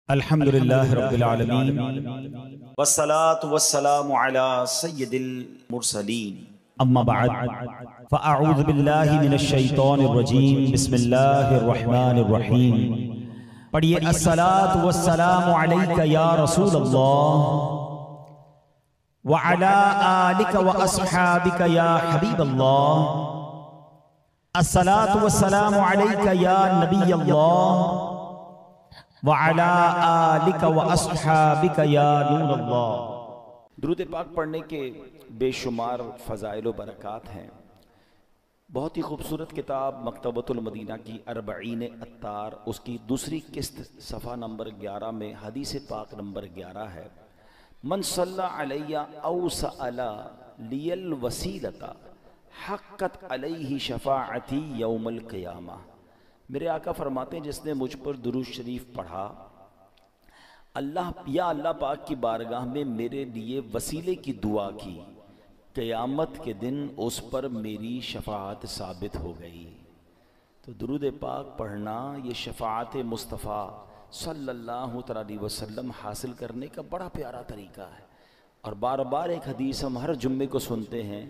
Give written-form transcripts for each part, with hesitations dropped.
الحمدللہ رب العالمین والصلاة والسلام علی سید المرسلین اما بعد فاعوذ باللہ من الشیطان الرجیم بسم اللہ الرحمن الرحیم پڑھئے الصلاة والسلام علیک یا رسول اللہ وعلی آلک واصحابک یا حبیب اللہ الصلاة والسلام علیک یا نبی اللہ وَعَلَىٰ آلِكَ وَأَصْحَابِكَ يَا نُورَ اللَّهِ۔ درود پاک پڑھنے کے بے شمار فضائل و برکات ہیں۔ بہت ہی خوبصورت کتاب مکتبۃ المدینہ کی اربعین اتار، اس کی دوسری قسط صفحہ نمبر 11 میں حدیث پاک نمبر 11 ہے، من صلی علی او سأل لی الوسیلۃ حقت علیہ شفاعتی یوم القیامہ۔ میرے آقا فرماتے ہیں جس نے مجھ پر درود شریف پڑھا، اللہ پاک کی بارگاہ میں میرے لیے وسیلے کی دعا کی، قیامت کے دن اس پر میری شفاعت ثابت ہو گئی۔ تو درود پاک پڑھنا یہ شفاعت مصطفیٰ صلی اللہ علیہ وسلم حاصل کرنے کا بڑا پیارا طریقہ ہے، اور بار بار ایک حدیث ہم ہر جمعے کو سنتے ہیں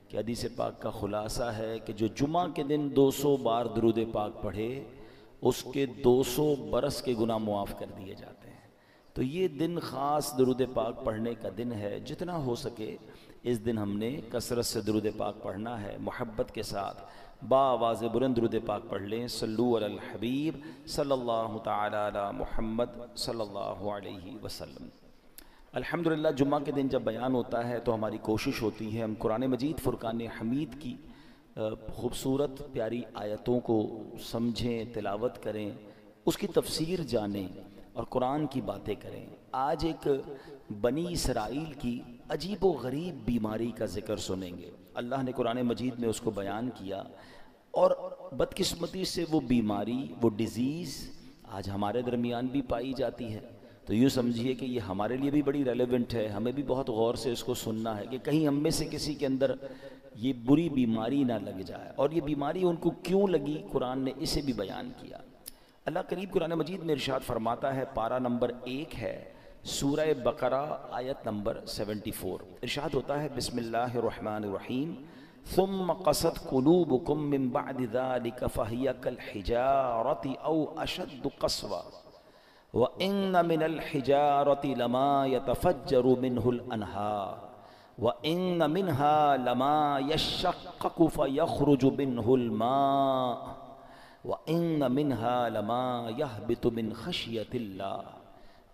کہ حدیث پاک کا خلاصہ ہے کہ جو جمعہ کے دن 200 بار درود پاک پڑھے اس کے 200 برس کے گناہ معاف کر دیے جاتے ہیں۔ تو یہ دن خاص درود پاک پڑھنے کا دن ہے، جتنا ہو سکے اس دن ہم نے کثرت سے درود پاک پڑھنا ہے، محبت کے ساتھ با آواز بلند درود پاک پڑھ لیں۔ صلو علی الحبیب صلی اللہ تعالی علی محمد صلی اللہ علیہ وسلم۔ الحمدللہ جمعہ کے دن جب بیان ہوتا ہے تو ہماری کوشش ہوتی ہے ہم قرآن مجید فرقان حمید کی خوبصورت پیاری آیتوں کو سمجھیں، تلاوت کریں، اس کی تفسیر جانیں اور قرآن کی باتیں کریں۔ آج ایک بنی اسرائیل کی عجیب و غریب بیماری کا ذکر سنیں گے۔ اللہ نے قرآن مجید میں اس کو بیان کیا، اور بدقسمتی سے وہ بیماری، وہ ڈیزیز آج ہمارے درمیان بھی پائی جاتی ہے۔ تو یوں سمجھیے کہ یہ ہمارے لیے بھی بڑی ریلیونٹ ہے، ہمیں بھی بہت غور سے اس کو سننا ہے کہ کہیں ہم میں سے کسی کے اندر یہ بری بیماری نہ لگ جائے، اور یہ بیماری ان کو کیوں لگی قرآن نے اسے بھی بیان کیا۔ اللہ قریب قرآن مجید میں ارشاد فرماتا ہے، پارہ نمبر 1 ہے، سورہ بقرہ آیت نمبر 74، ارشاد ہوتا ہے بسم اللہ الرحمن الرحیم ثم قست قلوبکم من بعد ذلك فہی کالحجارۃ او اشد قسوہ وَإِنَّ مِنَ الْحِجَارَةِ لَمَا يَتَفَجَّرُ مِنْهُ الْأَنْهَارُ وَإِنَّ مِنْهَا لَمَا يَشَّقَّقُ فَيَخْرُجُ مِنْهُ الْمَاءُ وَإِنَّ مِنْهَا لَمَا يَهْبِطُ مِنْ خَشْيَةِ اللَّهِ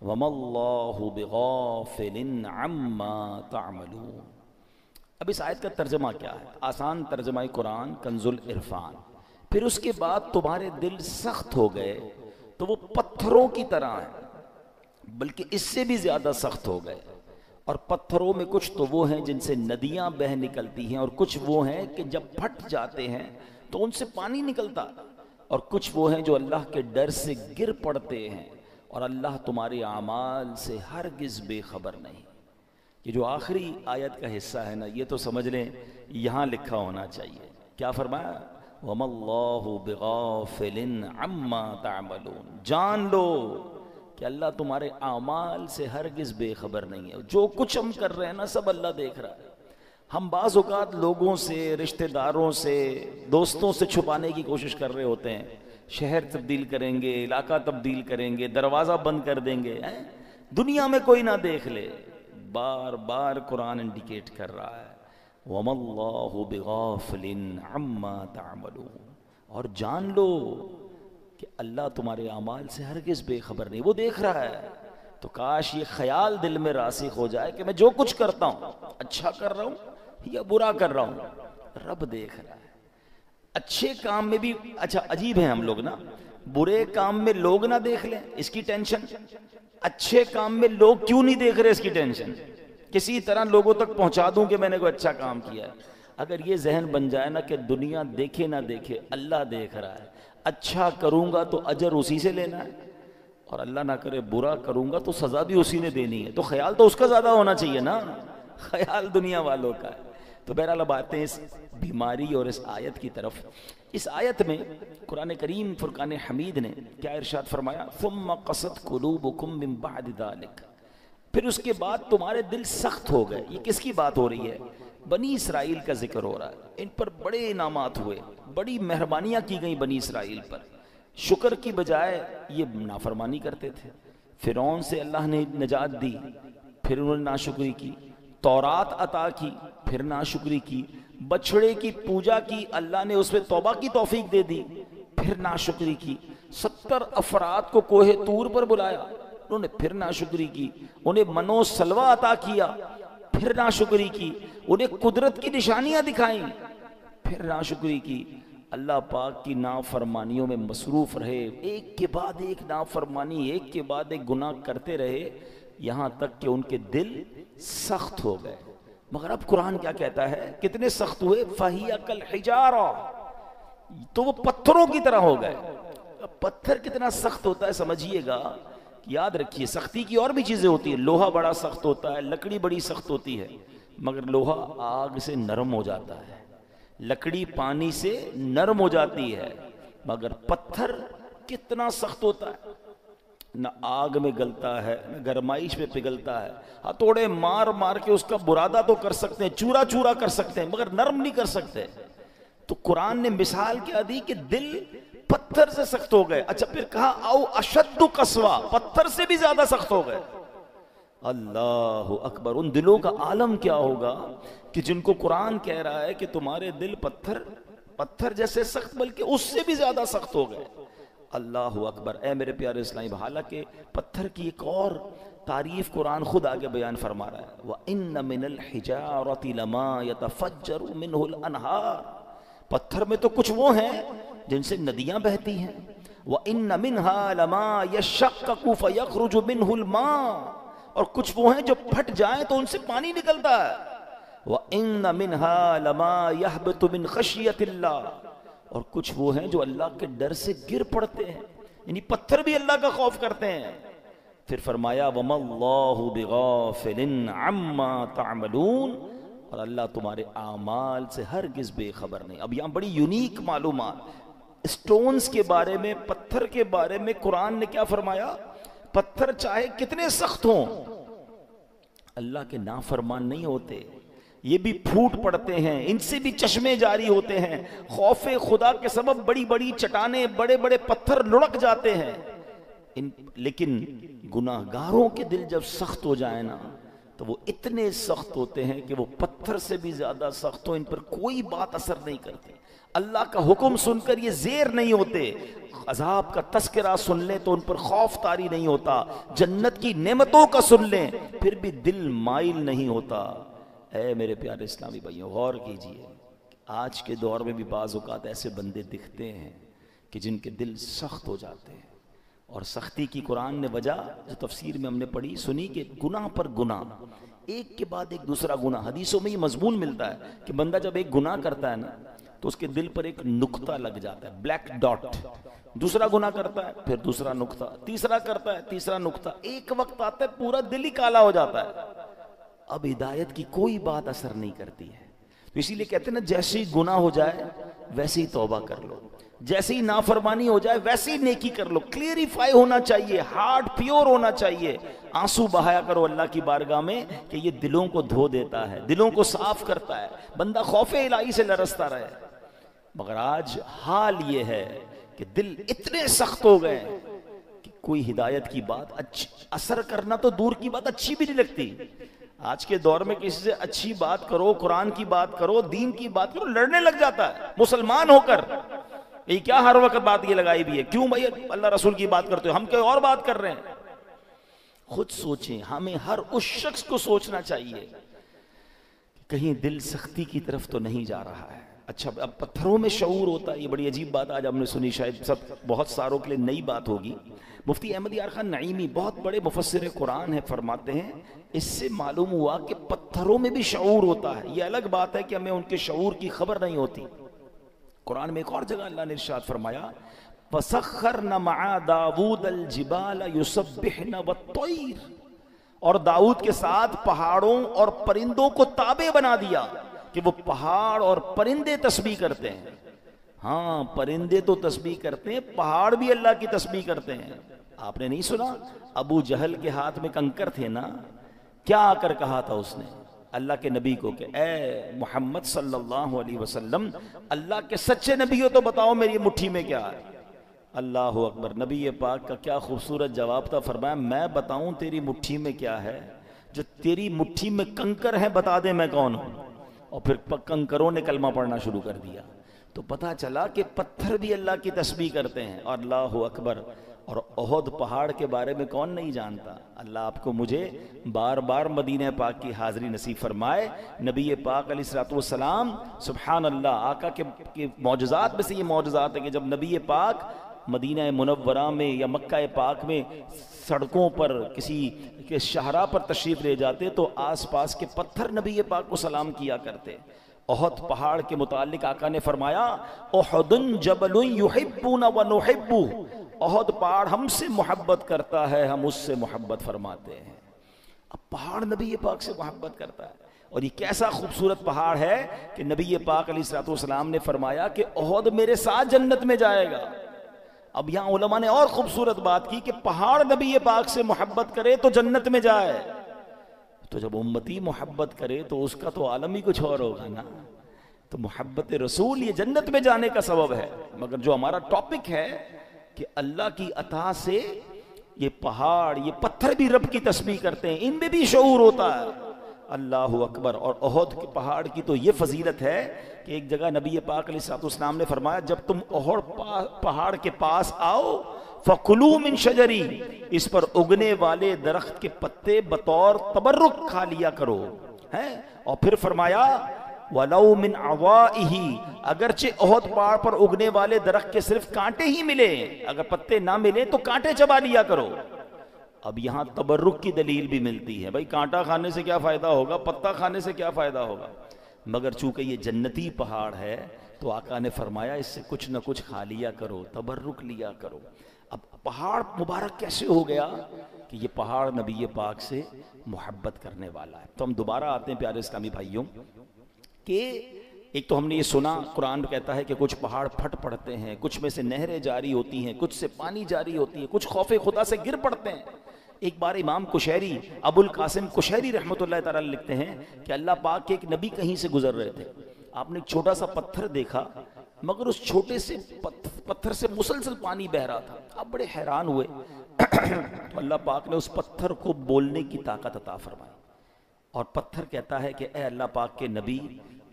وَمَا اللَّهُ بِغَافِلٍ عَمَّا تَعْمَلُونَ۔ اب اس آیت کا ترجمہ کیا ہے؟ آسان ترجمہ قرآن کنز العرفان۔ پھر اس کے بعد تمہارے دل سخت ہو گئے تو وہ پتھروں کی طرح ہیں، بلکہ اس سے بھی زیادہ سخت ہو گئے، اور پتھروں میں کچھ تو وہ ہیں جن سے ندیاں بہہ نکلتی ہیں، اور کچھ وہ ہیں کہ جب پھٹ جاتے ہیں تو ان سے پانی نکلتا، اور کچھ وہ ہیں جو اللہ کے ڈر سے گر پڑتے ہیں، اور اللہ تمہارے اعمال سے ہرگز بے خبر نہیں۔ یہ جو آخری آیت کا حصہ ہے نا، یہ تو سمجھ لیں یہاں لکھا ہونا چاہیے۔ کیا فرمایا؟ وَمَا اللَّهُ بِغَافِلٍ عَمَّا تَعْمَلُونَ۔ جان لو کہ اللہ تمہارے اعمال سے ہرگز بے خبر نہیں ہے۔ جو کچھ ہم کر رہے ہیں نا سب اللہ دیکھ رہا ہے۔ ہم بعض اوقات لوگوں سے، رشتہ داروں سے، دوستوں سے چھپانے کی کوشش کر رہے ہوتے ہیں، شہر تبدیل کریں گے، علاقہ تبدیل کریں گے، دروازہ بند کر دیں گے، دنیا میں کوئی نہ دیکھ لے۔ بار بار قرآن انڈیکیٹ کر رہا ہے وَمَا اللَّهُ بِغَافِلٍ عَمَّا تَعْمَلُونَ، اور جان لو کہ اللہ تمہارے اعمال سے ہرگز بے خبر نہیں، وہ دیکھ رہا ہے۔ تو کاش یہ خیال دل میں راسخ ہو جائے کہ میں جو کچھ کرتا ہوں، اچھا کر رہا ہوں یا برا کر رہا ہوں، رب دیکھ رہا ہے۔ اچھے کام میں بھی اچھا عجیب ہیں ہم لوگ نا، برے کام میں لوگ نہ دیکھ لیں اس کی ٹینشن، اچھے کام میں لوگ کیوں نہیں دیکھ رہے اس کی ٹینشن، کسی طرح لوگوں تک پہنچا دوں کہ میں نے کوئی اچھا کام کیا ہے۔ اگر یہ ذہن بن جائے نا کہ دنیا دیکھے نہ دیکھے اللہ دیکھ رہا ہے، اچھا کروں گا تو اجر اسی سے لینا ہے، اور اللہ نہ کرے برا کروں گا تو سزا بھی اسی نے دینی ہے، تو خیال تو اس کا زیادہ ہونا چاہیے نا، خیال دنیا والوں کا ہے۔ تو بہرحال اب آتے ہیں اس بیماری اور اس آیت کی طرف. اس آیت میں قرآن کریم فرقان حمید نے کیا ارشاد فرمایا؟ ثم قست قلوبکم من بعد ذلک، پھر اس کے بعد تمہارے دل سخت ہو گئے. یہ کس کی بات ہو رہی ہے؟ بنی اسرائیل کا ذکر ہو رہا ہے. ان پر بڑے انعامات ہوئے، بڑی مہربانیاں کی گئیں بنی اسرائیل پر. شکر کی بجائے یہ نافرمانی کرتے تھے. فرعون سے اللہ نے نجات دی، پھر انہوں نے ناشکری کی. تورات عطا کی، پھر ناشکری کی. بچڑے کی پوجا کی، اللہ نے اس پہ توبہ کی توفیق دے دی، پھر ناشکری کی. 70 افراد کو کوہ طور پر بلایا، انہوں نے پھر ناشکری کی. انہیں منو سلوہ عطا کیا، پھر ناشکری کی. انہیں قدرت کی نشانیاں دکھائیں، پھر ناشکری کی. اللہ پاک کی نافرمانیوں میں مصروف رہے، ایک کے بعد ایک نافرمانی، ایک کے بعد ایک گناہ کرتے رہے، یہاں تک کہ ان کے دل سخت ہو گئے. مگر اب قرآن کیا کہتا ہے؟ کتنے سخت ہوئے؟ فَهِيَ كَالْحِجَارَةِ، تو وہ پتھروں کی طرح ہو گئے. پتھر کتنا سخت ہوتا ہے سمجھیے گا. یاد رکھیے سختی کی اور بھی چیزیں ہوتی ہیں. لوہا بڑا سخت ہوتا ہے، لکڑی بڑی سخت ہوتی ہے، مگر لوہا آگ سے نرم ہو جاتا ہے، لکڑی پانی سے نرم ہو جاتی ہے. مگر پتھر کتنا سخت ہوتا ہے، نہ آگ میں گلتا ہے نہ گرمائش میں پگھلتا ہے. ہتھوڑے مار مار کے اس کا برادہ تو کر سکتے ہیں، چورا چورا کر سکتے ہیں، مگر نرم نہیں کر سکتے. تو قرآن نے مثال کیا دی کہ دل پتھر سے سخت ہو گئے. اچھا پھر کہا او اشد قسوہ، پتھر سے بھی زیادہ سخت ہو گئے. اللہ اکبر. ان دلوں کا عالم کیا ہوگا کہ جن کو قرآن کہہ رہا ہے کہ تمہارے دل پتھر جیسے سخت بلکہ اس سے بھی زیادہ سخت ہو گئے. اللہ اکبر. اے میرے پیارے اسلامی، حالانکہ پتھر کی ایک اور تعریف قرآن خود آگے بیان فرما رہا ہے. وَإِنَّ مِنَ الْحِجَارَةِ لَمَا يَتَفَجَّرُ مِنْهُ الْأَنْهَارُ، پتھر میں تو کچھ وہ ہیں جن سے ندیاں بہتی ہیں. وَإِنَّ مِنْهَا لَمَا يَشَّقَّقُ فَيَخْرُجُ مِنْهُ الْمَاءُ، اور کچھ وہ ہیں جو پھٹ جائیں تو ان سے پانی نکلتا ہے. وَإِنَّ مِنْهَا لَمَا يَهْبِطُ مِنْ خَشْيَةِ اللَّهِ، اور کچھ وہ ہیں جو اللہ کے ڈر سے گر پڑتے ہیں، یعنی پتھر بھی اللہ کا خوف کرتے ہیں. پھر فرمایا وَمَا اللَّهُ بِغَافِلٍ عَمَّا تَعْمَلُونَ، اور اللہ تمہارے اعمال سے ہرگز بے خبر نہیں. اب یہاں بڑی یونیک معلومات اسٹونز کے بارے میں، پتھر کے بارے میں قرآن نے کیا فرمایا؟ پتھر چاہے کتنے سخت ہوں اللہ کے نافرمان نہیں ہوتے. یہ بھی پھوٹ پڑتے ہیں، ان سے بھی چشمے جاری ہوتے ہیں. خوف خدا کے سبب بڑی بڑی چٹانیں، بڑے بڑے پتھر لڑک جاتے ہیں. لیکن گناہگاروں کے دل جب سخت ہو جائے نا تو وہ اتنے سخت ہوتے ہیں کہ وہ پتھر سے بھی زیادہ سخت ہو، ان پر کوئی بات اثر نہیں کرتی. اللہ کا حکم سن کر یہ زیر نہیں ہوتے، عذاب کا تذکرہ سن لیں تو ان پر خوف طاری نہیں ہوتا، جنت کی نعمتوں کا سن لیں پھر بھی دل مائل نہیں ہوتا. اے میرے پیارے اسلامی بھائیوں، غور کیجئے. آج کے دور میں بھی بعض اوقات ایسے بندے دکھتے ہیں کہ جن کے دل سخت ہو جاتے ہیں. اور سختی کی قرآن نے وجہ جو تفسیر میں ہم نے پڑھی سنی کہ گناہ پر گناہ، ایک کے بعد ایک دوسرا گناہ. حدیثوں میں یہ مضمون ملتا ہے کہ بندہ جب ایک گناہ کرتا ہے نا تو اس کے دل پر ایک نقطہ لگ جاتا ہے، بلیک ڈاٹ. دوسرا گناہ کرتا ہے پھر دوسرا نقطہ، تیسرا کرتا ہے تیسرا نقطہ. ایک وقت آتا ہے پورا دل ہی کالا ہو جاتا ہے. اب ہدایت کی کوئی بات اثر نہیں کرتی ہے. تو اسی لیے کہتے ہیں نا جیسے ہی گناہ ہو جائے ویسے ہی توبہ کر لو، جیسے ہی نافرمانی ہو جائے ویسے ہی نیکی کر لو. کلیریفائی ہونا چاہیے، ہارٹ پیور ہونا چاہیے. آنسو بہایا کرو اللہ کی بارگاہ میں کہ یہ دلوں کو دھو دیتا ہے، دلوں کو صاف کرتا ہے، بندہ خوف الہی سے لرزتا رہے. مگر آج حال یہ ہے کہ دل اتنے سخت ہو گئے کہ کوئی ہدایت کی بات اثر کرنا تو دور کی بات اچھی بھی نہیں لگتی. آج کے دور میں کسی سے اچھی بات کرو، قرآن کی بات کرو، دین کی بات کرو، لڑنے لگ جاتا ہے مسلمان ہو کر. یہ کیا ہر وقت بات یہ لگائی بھی ہے؟ کیوں بھائی اللہ رسول کی بات کرتے ہو، ہم کوئی اور بات کر رہے ہیں. خود سوچیں. ہمیں ہر اس شخص کو سوچنا چاہیے کہ کہیں دل سختی کی طرف تو نہیں جا رہا ہے. اچھا اب پتھروں میں شعور ہوتا ہے، یہ بڑی عجیب بات آج ہم نے سنی، شاید بہت ساروں کے لیے نئی بات ہوگی. مفتی احمد یار خان نعیمی بہت بڑے مفسر قرآن ہیں، فرماتے ہیں اس سے معلوم ہوا کہ پتھروں میں بھی شعور ہوتا ہے. یہ الگ بات ہے کہ ہمیں ان کے شعور کی خبر نہیں ہوتی. قرآن میں ایک اور جگہ اللہ نے ارشاد فرمایا وَسَخَّرْنَ مَعَ دَاوُودَ الْجِبَالَ يُسَبِّحْنَ وَالطَّيْرَ، اور داؤد کے ساتھ پہاڑوں اور پرندوں کو تابع بنا دیا. کہ وہ پہاڑ اور پرندے تسبیح کرتے ہیں. ہاں پرندے تو تسبیح کرتے ہیں, پہاڑ بھی اللہ کی تسبیح کرتے ہیں. آپ نے نہیں سنا ابو جہل کے ہاتھ میں کنکر تھے نا, کیا آ کر کہا تھا اس نے اللہ کے نبی کو کہ اے محمد صلی اللہ علیہ وسلم, اللہ کے سچے نبی ہو تو بتاؤ میری مٹھی میں کیا ہے. اللہ اکبر, نبی پاک کا کیا خوبصورت جواب تھا. فرمایا میں بتاؤں تیری مٹھی میں کیا ہے؟ جو تیری مٹھی میں کنکر ہیں بتا دے میں کون ہوں. اور پھر کنکروں نے کلمہ پڑھنا شروع کر دیا. تو پتہ چلا کہ پتھر بھی اللہ کی تسبیح کرتے ہیں. اور اللہ اکبر. اور احد پہاڑ کے بارے میں کون نہیں جانتا. اللہ آپ کو مجھے بار بار مدینہ پاک کی حاضری نصیب فرمائے. نبی پاک علیہ الصلوۃ والسلام, سبحان اللہ, آقا کے معجزات میں سے یہ معجزات ہے کہ جب نبی پاک مدینہ منورہ میں یا مکہ پاک میں سڑکوں پر کسی کے شاہراہ پر تشریف لے جاتے تو آس پاس کے پتھر نبی پاک کو سلام کیا کرتے. احد پہاڑ کے متعلق آقا نے فرمایا احد جبل یحبنا ونحب, احد پہاڑ ہم سے محبت کرتا ہے, ہم اس سے محبت فرماتے ہیں. اب پہاڑ نبی پاک سے محبت کرتا ہے. اور یہ کیسا خوبصورت پہاڑ ہے کہ نبی پاک علیہ الصلوۃ والسلام نے فرمایا کہ احد میرے ساتھ جنت میں جائے گا. اب یہاں علماء نے اور خوبصورت بات کی کہ پہاڑ نبی پاک سے محبت کرے تو جنت میں جائے. تو جب امتی محبت کرے تو اس کا تو عالم ہی کچھ اور ہوگا نا. تو محبت رسول یہ جنت میں جانے کا سبب ہے. مگر جو ہمارا ٹاپک ہے کہ اللہ کی عطا سے یہ پہاڑ یہ پتھر بھی رب کی تسبیح کرتے ہیں, ان میں بھی شعور ہوتا ہے. اللہ اکبر. اور احد کے پہاڑ کی تو یہ فضیلت ہے کہ ایک جگہ نبی پاک علیہ الصلوۃ والسلام نے فرمایا جب تم احد پہاڑ کے پاس آؤ فَكُلُوا مِن شَجَرِهِ, اس پر اگنے والے درخت کے پتے بطور تبرک کھا لیا کرو. اور پھر فرمایا وَلَوْ مِنْ عَوَائِهِ, اگرچہ احد پہاڑ پر اگنے والے درخت کے صرف کانٹے ہی ملے, اگر پتے نہ ملے تو کانٹے چبا لیا کرو. اب یہاں تبرک کی دلیل بھی ملتی ہے. بھائی کانٹا کھانے سے کیا فائدہ ہوگا, پتا کھانے سے کیا فائدہ ہوگا. مگر چونکہ یہ جنتی پہاڑ ہے تو آقا نے فرمایا اس سے کچھ نہ کچھ کھا لیا کرو, تبرک لیا کرو. اب پہاڑ مبارک کیسے ہو گیا کہ یہ پہاڑ نبی پاک سے محبت کرنے والا ہے. تو ہم دوبارہ آتے ہیں پیارے اسلامی بھائیوں کہ ایک تو ہم نے یہ سنا قرآن کہتا ہے کہ کچھ پہاڑ پھٹ پڑتے ہیں, کچھ میں سے نہریں جاری ہوتی ہیں, کچھ سے پانی جاری ہوتی ہے, کچھ خوف خدا سے گر پڑتے ہیں. ایک بار امام کشیری ابو القاسم کشیری رحمۃ اللہ تعالی لکھتے ہیں کہ اللہ پاک کے ایک نبی کہیں سے گزر رہے تھے. آپ نے ایک چھوٹا سا پتھر دیکھا مگر اس چھوٹے سے پتھر سے مسلسل پانی بہ رہا تھا. آپ بڑے حیران ہوئے تو اللہ پاک نے اس پتھر کو بولنے کی طاقت عطا فرمائی. اور پتھر کہتا ہے کہ اے اللہ پاک کے نبی,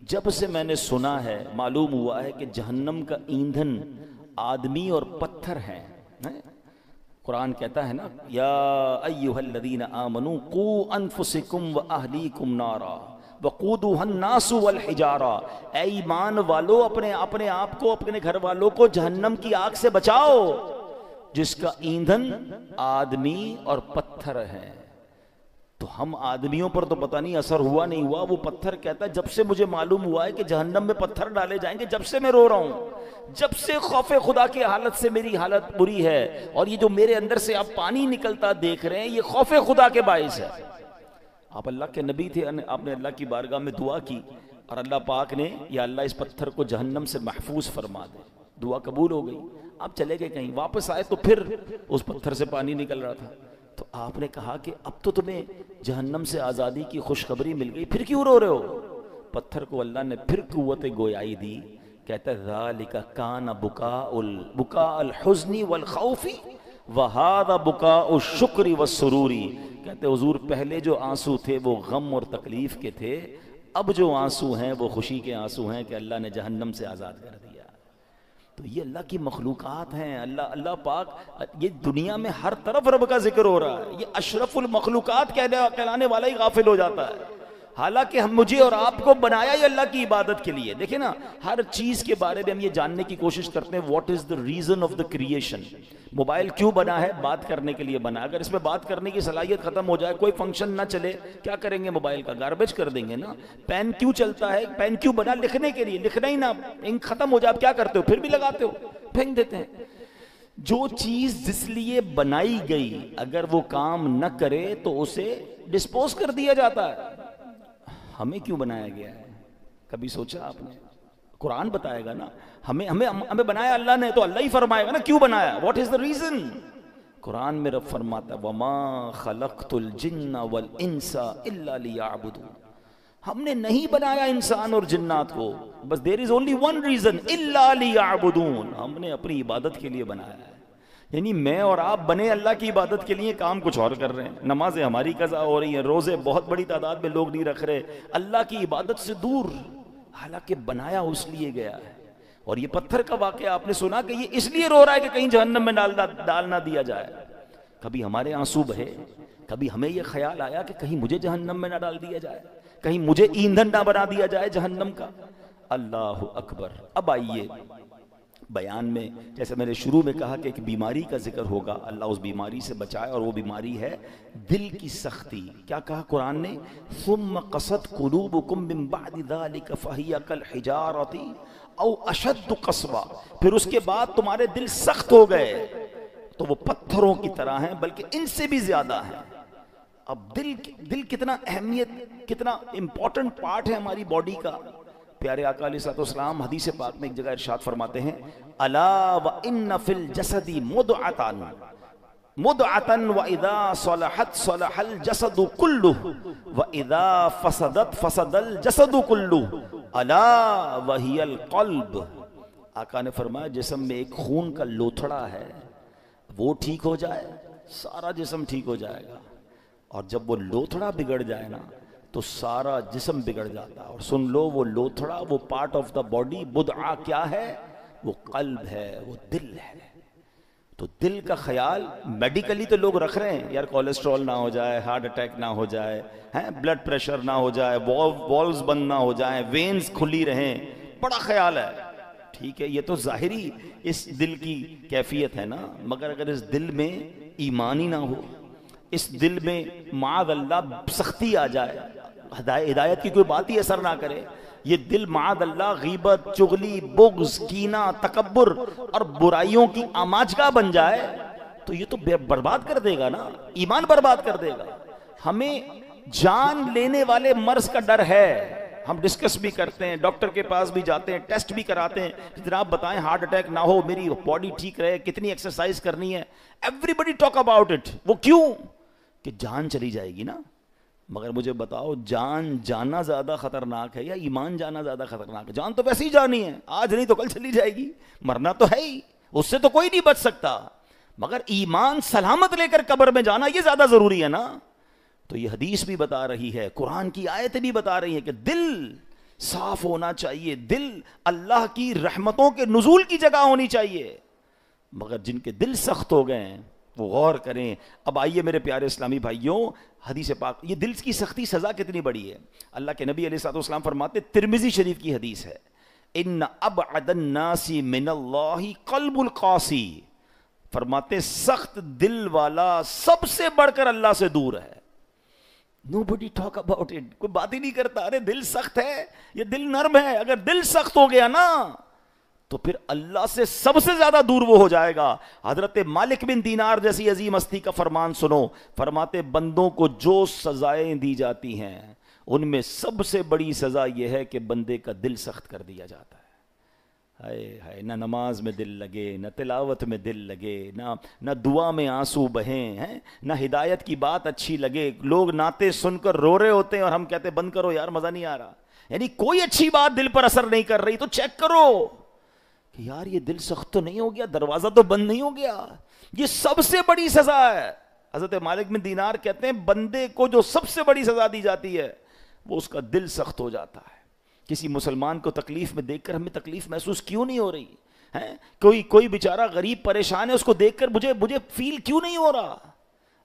جب سے میں نے سنا ہے معلوم ہوا ہے کہ جہنم کا ایندھن آدمی اور پتھر ہیں. قرآن کہتا ہے نا یا ایھا الذین آمنوا قوا انفسکم واہلیکم نارا وقودها الناس والحجارہ, اے ایمان والو اپنے آپ کو اپنے گھر والوں کو جہنم کی آگ سے بچاؤ جس کا ایندھن آدمی اور پتھر ہے. تو ہم آدمیوں پر تو پتہ نہیں اثر ہوا نہیں ہوا, وہ پتھر کہتا ہے جب سے مجھے معلوم ہوا ہے کہ جہنم میں پتھر ڈالے جائیں گے جب سے میں رو رہا ہوں, جب سے خوف خدا کی حالت سے میری حالت بری ہے. اور یہ جو میرے اندر سے آپ پانی نکلتا دیکھ رہے ہیں یہ خوف خدا کے باعث ہے. آپ اللہ کے نبی تھے, آپ نے اللہ کی بارگاہ میں دعا کی اور اللہ پاک نے یا اللہ اس پتھر کو جہنم سے محفوظ فرما دے. دعا قبول ہو گئی. آپ چلے گئے کہیں, واپس آئے تو پھر اس پتھر سے پانی نکل رہا تھا. تو آپ نے کہا کہ اب تو تمہیں جہنم سے آزادی کی خوشخبری مل گئی, پھر کیوں رو رہے ہو؟ پتھر کو اللہ نے پھر قوت گویائی دی. کہتا ہے ذالک کان بکاء الحزن والخوف وہذا بکاء الشکر والسرور. کہتے حضور پہلے جو آنسو تھے وہ غم اور تکلیف کے تھے, اب جو آنسو ہیں وہ خوشی کے آنسو ہیں کہ اللہ نے جہنم سے آزاد کر دیا. تو یہ اللہ کی مخلوقات ہیں. اللہ پاک یہ دنیا میں ہر طرف رب کا ذکر ہو رہا ہے. یہ اشرف المخلوقات کہلانے والا ہی غافل ہو جاتا ہے. حالانکہ ہم مجھے اور آپ کو بنایا ہی اللہ کی عبادت کے لیے. دیکھیں نا ہر چیز کے بارے میں ہم یہ جاننے کی کوشش کرتے ہیں what is the reason of the creation. Mobile کیوں بنا ہے؟ بات کرنے کے لیے بنا. اگر اس میں بات کرنے کی صلاحیت ختم ہو جائے, کوئی فنکشن نہ چلے, کیا کریں گے؟ موبائل کا گاربیج کر دیں گے نا. پین کیوں چلتا ہے؟ پین کیوں بنا؟ لکھنے کے لیے. لکھنا ہی نہ, انک ختم ہو جائے آپ کیا کرتے ہو؟ پھر بھی لگاتے ہو, پھینک دیتے ہیں. جو چیز جس لیے بنائی گئی اگر وہ کام نہ کرے تو اسے ڈسپوز کر دیا جاتا ہے. ہمیں کیوں بنایا گیا ہے؟ کبھی سوچا آپ نے؟ قرآن بتائے گا نا ہمیں بنایا اللہ نے، تو اللہ ہی فرمائے گا نا کیوں بنایا، واٹ از دا ریزن. قرآن میں رب فرماتا ہے وَمَا خَلَقْتُ الْجِنَّ وَالْإِنسَ إِلَّا لِيَعْبُدُونَ، ہم نے نہیں بنایا انسان اور جنات کو بس there is only one reason إِلَّا لِيَعْبُدُونَ، ہم نے اپنی عبادت کے لیے بنایا ہے. یعنی میں اور آپ بنے اللہ کی عبادت کے لیے، کام کچھ اور کر رہے ہیں. نمازیں ہماری قضا ہو رہی ہیں، روزے بہت بڑی تعداد میں لوگ نہیں رکھ رہے، اللہ کی عبادت سے دور، حالانکہ بنایا اس لیے گیا ہے. اور یہ پتھر کا واقعہ آپ نے سنا کہ یہ اس لیے رو رہا ہے کہ کہیں جہنم میں ڈال نہ دیا جائے. کبھی ہمارے آنسو بہے، کبھی ہمیں یہ خیال آیا کہ کہیں مجھے جہنم میں نہ ڈال دیا جائے، کہیں مجھے ایندھن نہ بنا دیا جائے جہنم کا. اللہ اکبر. اب آئیے بیان میں، جیسے میں نے شروع میں کہا کہ ایک بیماری کا ذکر ہوگا، اللہ اس بیماری سے بچائے، اور وہ بیماری ہے دل کی سختی. کیا کہا قرآن نے؟ ثم قست قلوبکم من بعد ذلک فہی کالحجارۃ او اشد قسوہ، پھر اس کے بعد تمہارے دل سخت ہو گئے تو وہ پتھروں کی طرح ہیں، بلکہ ان سے بھی زیادہ ہیں. اب دل کتنا اہمیت، کتنا امپورٹنٹ پارٹ ہے ہماری باڈی کا. پیارے آقا علیہ الصلوۃ والسلام حدیث پاک میں ایک جگہ ارشاد فرماتے ہیں الا وان فی الجسد مضغۃ واذا صلحت صلح الجسد كله واذا فسدت فسد الجسد كله الا وهي القلب. آقا نے فرمایا جسم میں ایک خون کا لوتھڑا ہے، وہ ٹھیک ہو جائے سارا جسم ٹھیک ہو جائے گا، اور جب وہ لوتھڑا بگڑ جائے نا تو سارا جسم بگڑ جاتا. اور سن لو، وہ لوتھڑا، وہ پارٹ آف دا باڈی بدعہ کیا ہے؟ وہ قلب ہے، وہ دل ہے. تو دل کا خیال میڈیکلی تو لوگ رکھ رہے ہیں، یار کولیسٹرول نہ ہو جائے، ہارٹ اٹیک نہ ہو جائے، بلڈ پریشر نہ ہو جائے، والوز بند نہ ہو جائیں، وینز کھلی رہیں، بڑا خیال ہے. ٹھیک ہے، یہ تو ظاہری اس دل کی کیفیت ہے نا، مگر اگر اس دل میں ایمان ہی نہ ہو، اس دل میں معاذ اللہ سختی آ جائے، ہدایت کی کوئی بات ہی اثر نہ کرے، یہ دل معاذ اللہ غیبت، چغلی، بغض، کینہ، تکبر اور برائیوں کی آماجگاہ بن جائے تو یہ تو برباد کر دے گا نا، ایمان برباد کر دے گا. ہمیں جان لینے والے مرض کا ڈر ہے، ہم ڈسکس بھی کرتے ہیں، ڈاکٹر کے پاس بھی جاتے ہیں، ٹیسٹ بھی کراتے ہیں، جناب بتائیں ہارٹ اٹیک نہ ہو، میری باڈی ٹھیک رہے، کتنی ایکسرسائز کرنی ہے. Everybody talk about it. وہ کیوں؟ کہ جان چلی جائے گی نا. مگر مجھے بتاؤ، جان جانا زیادہ خطرناک ہے یا ایمان جانا زیادہ خطرناک ہے؟ جان تو ویسے ہی جانی ہے، آج نہیں تو کل چلی جائے گی، مرنا تو ہے ہی، اس سے تو کوئی نہیں بچ سکتا. مگر ایمان سلامت لے کر قبر میں جانا یہ زیادہ ضروری ہے نا. تو یہ حدیث بھی بتا رہی ہے، قرآن کی آیتیں بھی بتا رہی ہیں کہ دل صاف ہونا چاہیے، دل اللہ کی رحمتوں کے نزول کی جگہ ہونی چاہیے. مگر جن کے دل سخت ہو گئے ہیں وہ غور کریں. اب آئیے میرے پیارے اسلامی بھائیوں، حدیث پاک، یہ دل کی سختی سزا کتنی بڑی ہے. اللہ کے نبی علیہ الصلوۃ والسلام فرماتے، ترمذی شریف کی حدیث ہے، ان ابعد الناس من اللہ قلب القاسی، فرماتے سخت دل والا سب سے بڑھ کر اللہ سے دور ہے. Nobody talk about it. کوئی بات ہی نہیں کرتا. ارے دل سخت ہے، یہ دل نرم ہے. اگر دل سخت ہو گیا نا تو پھر اللہ سے سب سے زیادہ دور وہ ہو جائے گا. حضرت مالک بن دینار جیسی عظیم ہستی کا فرمان سنو، فرماتے بندوں کو جو سزائیں دی جاتی ہیں ان میں سب سے بڑی سزا یہ ہے کہ بندے کا دل سخت کر دیا جاتا ہے. ہائے ہائے، نہ نماز میں دل لگے، نہ تلاوت میں دل لگے، نہ دعا میں آنسو بہیں، نہ ہدایت کی بات اچھی لگے. لوگ نعتیں سن کر رو رہے ہوتے ہیں اور ہم کہتے بند کرو یار، مزہ نہیں آ رہا. یعنی کوئی اچھی بات دل پر اثر نہیں کر رہی تو چیک کرو کہ یار یہ دل سخت تو نہیں ہو گیا، دروازہ تو بند نہیں ہو گیا. یہ سب سے بڑی سزا ہے. حضرت مالک بن دینار کہتے ہیں بندے کو جو سب سے بڑی سزا دی جاتی ہے وہ اس کا دل سخت ہو جاتا ہے. کسی مسلمان کو تکلیف میں دیکھ کر ہمیں تکلیف محسوس کیوں نہیں ہو رہی ہے؟ کوئی بیچارہ غریب پریشان ہے، اس کو دیکھ کر مجھے فیل کیوں نہیں ہو رہا؟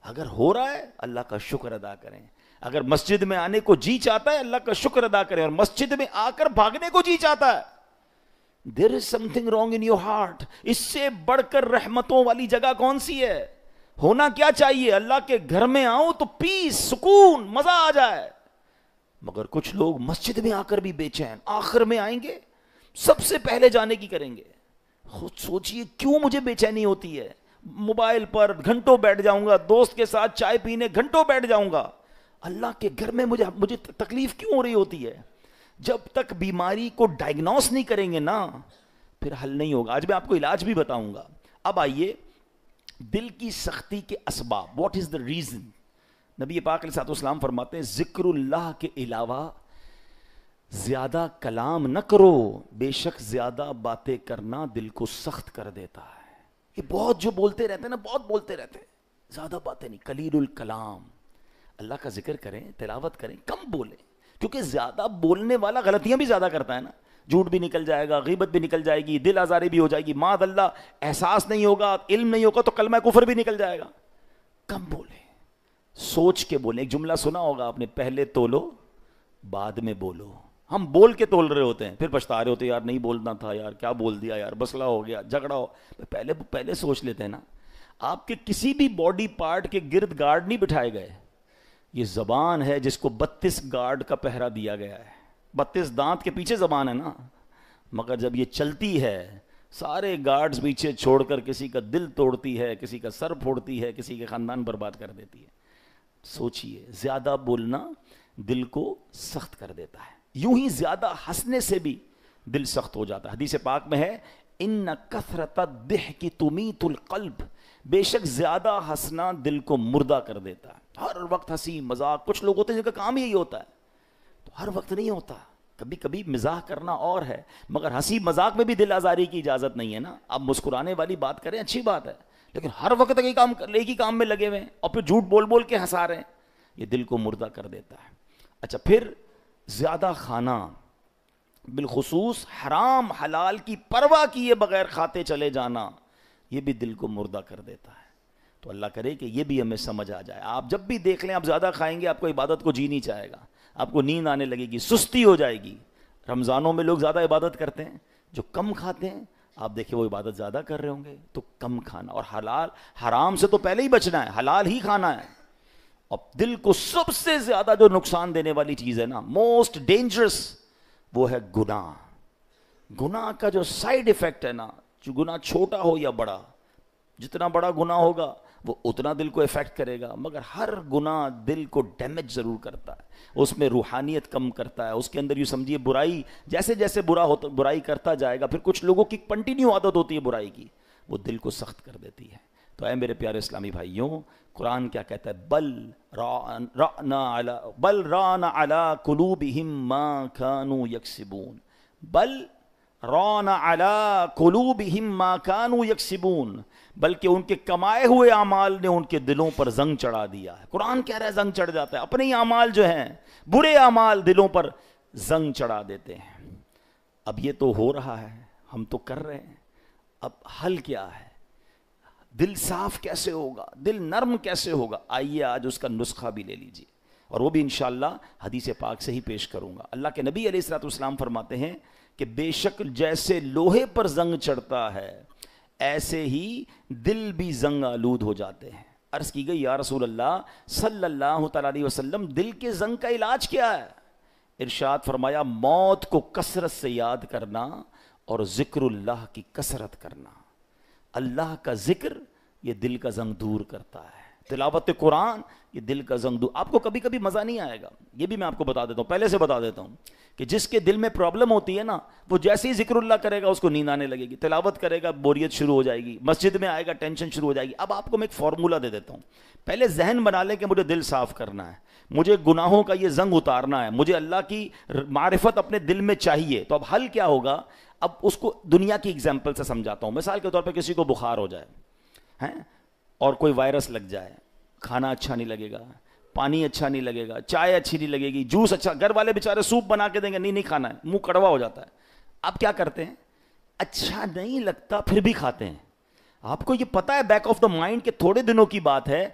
اگر ہو رہا ہے اللہ کا شکر ادا کریں. اگر مسجد میں آنے کو جی چاہتا ہے اللہ کا شکر ادا کریں، اور مسجد میں آ کر بھاگنے کو جی چاہتا ہے there is something wrong in your heart. اس سے بڑھ کر رحمتوں والی جگہ کون سی ہے؟ ہونا کیا چاہیے؟ اللہ کے گھر میں آؤں تو پیس، سکون، مزہ آ جائے. مگر کچھ لوگ مسجد میں آ کر بھی بے چین، آخر میں آئیں گے سب سے پہلے جانے کی کریں گے. خود سوچئے کیوں مجھے بے چینی ہوتی ہے؟ موبائل پر گھنٹوں بیٹھ جاؤں گا، دوست کے ساتھ چائے پینے گھنٹوں بیٹھ جاؤں گا، اللہ کے گھر میں مجھے تکلیف کیوں ہو رہی ہوتی ہے؟ جب تک بیماری کو ڈائگنوس نہیں کریں گے نا پھر حل نہیں ہوگا. آج میں آپ کو علاج بھی بتاؤں گا. اب آئیے دل کی سختی کے اسباب. What is the reason? نبی پاک علیہ السلام فرماتے ہیں ذکر اللہ کے علاوہ زیادہ کلام نہ کرو، بے شک زیادہ باتیں کرنا دل کو سخت کر دیتا ہے. یہ بہت جو بولتے رہتے ہیں نا، بہت بولتے رہتے ہیں، زیادہ باتیں نہیں. قلیل الکلام، اللہ کا ذکر کریں، تلاوت کریں، کم بولیں. کیونکہ زیادہ بولنے والا غلطیاں بھی زیادہ کرتا ہے نا. جھوٹ بھی نکل جائے گا، غیبت بھی نکل جائے گی، دل آزاری بھی ہو جائے گی، معاذ اللہ احساس نہیں ہوگا، علم نہیں ہوگا تو کلمہ کفر بھی نکل جائے گا. کم بولیں، سوچ کے بولیں. ایک جملہ سنا ہوگا آپ نے، پہلے تولو بعد میں بولو. ہم بول کے تول رہے ہوتے ہیں، پھر پچھتا رہے ہوتے ہیں، یار نہیں بولنا تھا، یار کیا بول دیا، یار مسئلہ ہو گیا، جھگڑا ہو. پہلے سوچ لیتے ہیں نا. آپ کے کسی بھی باڈی پارٹ کے گرد گارڈ نہیں بٹھائے گئے. یہ زبان ہے جس کو 32 گارڈ کا پہرا دیا گیا ہے. 32 دانت کے پیچھے زبان ہے نا، مگر جب یہ چلتی ہے سارے گارڈز پیچھے چھوڑ کر کسی کا دل توڑتی ہے، کسی کا سر پھوڑتی ہے، کسی کے خاندان برباد کر دیتی ہے. سوچئے، زیادہ بولنا دل کو سخت کر دیتا ہے. یوں ہی زیادہ ہنسنے سے بھی دل سخت ہو جاتا ہے. حدیث پاک میں ہے ان کثرت الضحک تمیت القلب، بے شک زیادہ ہنسنا دل کو مردہ کر دیتا ہے. ہر وقت ہنسی مذاق. کچھ لوگ ہوتے ہیں جن کا کام یہی ہوتا ہے، تو ہر وقت نہیں ہوتا. کبھی کبھی مزاح کرنا اور ہے، مگر ہنسی مذاق میں بھی دل آزاری کی اجازت نہیں ہے نا. اب مسکرانے والی بات کریں، اچھی بات ہے، لیکن ہر وقت ایک ہی کام میں لگے ہوئے ہیں اور پھر جھوٹ بول بول کے ہنسا رہے ہیں، یہ دل کو مردہ کر دیتا ہے. اچھا، پھر زیادہ کھانا، بالخصوص حرام حلال کی پرواہ کیے بغیر کھاتے چلے جانا، یہ بھی دل کو مردہ کر دیتا ہے. تو اللہ کرے کہ یہ بھی ہمیں سمجھ آ جائے. آپ جب بھی دیکھ لیں آپ زیادہ کھائیں گے، آپ کو عبادت کو جی نہیں چاہے گا، آپ کو نیند آنے لگے گی، سستی ہو جائے گی. رمضانوں میں لوگ زیادہ عبادت کرتے ہیں، جو کم کھاتے ہیں آپ دیکھیں وہ عبادت زیادہ کر رہے ہوں گے. تو کم کھانا، اور حلال حرام سے تو پہلے ہی بچنا ہے، حلال ہی کھانا ہے. اور دل کو سب سے زیادہ جو نقصان دینے والی چیز ہے نا، موسٹ ڈینجرس، وہ ہے گناہ. گناہ کا جو سائیڈ ایفیکٹ ہے نا، جو گناہ چھوٹا ہو یا بڑا، جتنا بڑا گناہ ہوگا وہ اتنا دل کو افیکٹ کرے گا، مگر ہر گناہ دل کو ڈیمیج ضرور کرتا ہے. اس میں روحانیت کم کرتا ہے. اس کے اندر یوں سمجھیے برائی، جیسے جیسے برائی کرتا جائے گا، پھر کچھ لوگوں کی کنٹینیو عادت ہوتی ہے برائی کی، وہ دل کو سخت کر دیتی ہے. تو اے میرے پیارے اسلامی بھائیوں، قرآن کیا کہتا ہے؟ بل ران علی قلوبہم ما کانوا یکسبون. بل ران علی قلوبہم ما کانوا یکسبون، بلکہ ان کے کمائے ہوئے اعمال نے ان کے دلوں پر زنگ چڑھا دیا ہے. قرآن کہہ رہا ہے زنگ چڑھ جاتا ہے. اپنے ہی اعمال جو ہیں، برے اعمال دلوں پر زنگ چڑھا دیتے ہیں. اب یہ تو ہو رہا ہے، ہم تو کر رہے ہیں. اب حل کیا ہے؟ دل صاف کیسے ہوگا؟ دل نرم کیسے ہوگا؟ آئیے آج اس کا نسخہ بھی لے لیجیے، اور وہ بھی انشاءاللہ حدیث پاک سے ہی پیش کروں گا. اللہ کے نبی علیہ الصلوۃ والسلام فرماتے ہیں کہ بے شک جیسے لوہے پر زنگ چڑھتا ہے، ایسے ہی دل بھی زنگ آلود ہو جاتے ہیں. عرض کی گئی یا رسول اللہ صلی اللہ تعالی علیہ وسلم، دل کے زنگ کا علاج کیا ہے؟ ارشاد فرمایا موت کو کثرت سے یاد کرنا اور ذکر اللہ کی کثرت کرنا. اللہ کا ذکر یہ دل کا زنگ دور کرتا ہے. تلاوت قرآن یہ دل کا زنگ دور. آپ کو کبھی کبھی مزہ نہیں آئے گا، یہ بھی میں آپ کو بتا دیتا ہوں، پہلے سے بتا دیتا ہوں کہ جس کے دل میں پرابلم ہوتی ہے نا، وہ جیسے ہی ذکر اللہ کرے گا اس کو نیند آنے لگے گی، تلاوت کرے گا بوریت شروع ہو جائے گی، مسجد میں آئے گا ٹینشن شروع ہو جائے گی. اب آپ کو میں ایک فارمولہ دے دیتا ہوں. پہلے ذہن بنا لیں کہ مجھے دل صاف کرنا ہے، مجھے گناہوں کا یہ زنگ اتارنا ہے، مجھے اللہ کی معرفت اپنے دل میں چاہیے. تو اب حل کیا ہوگا؟ اب اس کو دنیا کی اگزامپل سے سمجھاتا ہوں. مثال کے طور پہ کسی کو بخار ہو جائے ہیں اور کوئی وائرس لگ جائے، کھانا اچھا نہیں لگے گا، پانی اچھا نہیں لگے گا، چائے اچھی نہیں لگے گی، جوس اچھا، گھر والے بیچارے سوپ بنا کے دیں گے، نہیں کھانا ہے، منہ کڑوا ہو جاتا ہے. اب کیا کرتے ہیں؟ اچھا نہیں لگتا پھر بھی کھاتے ہیں. آپ کو یہ پتا ہے بیک آف دا مائنڈ کہ تھوڑے دنوں کی بات ہے،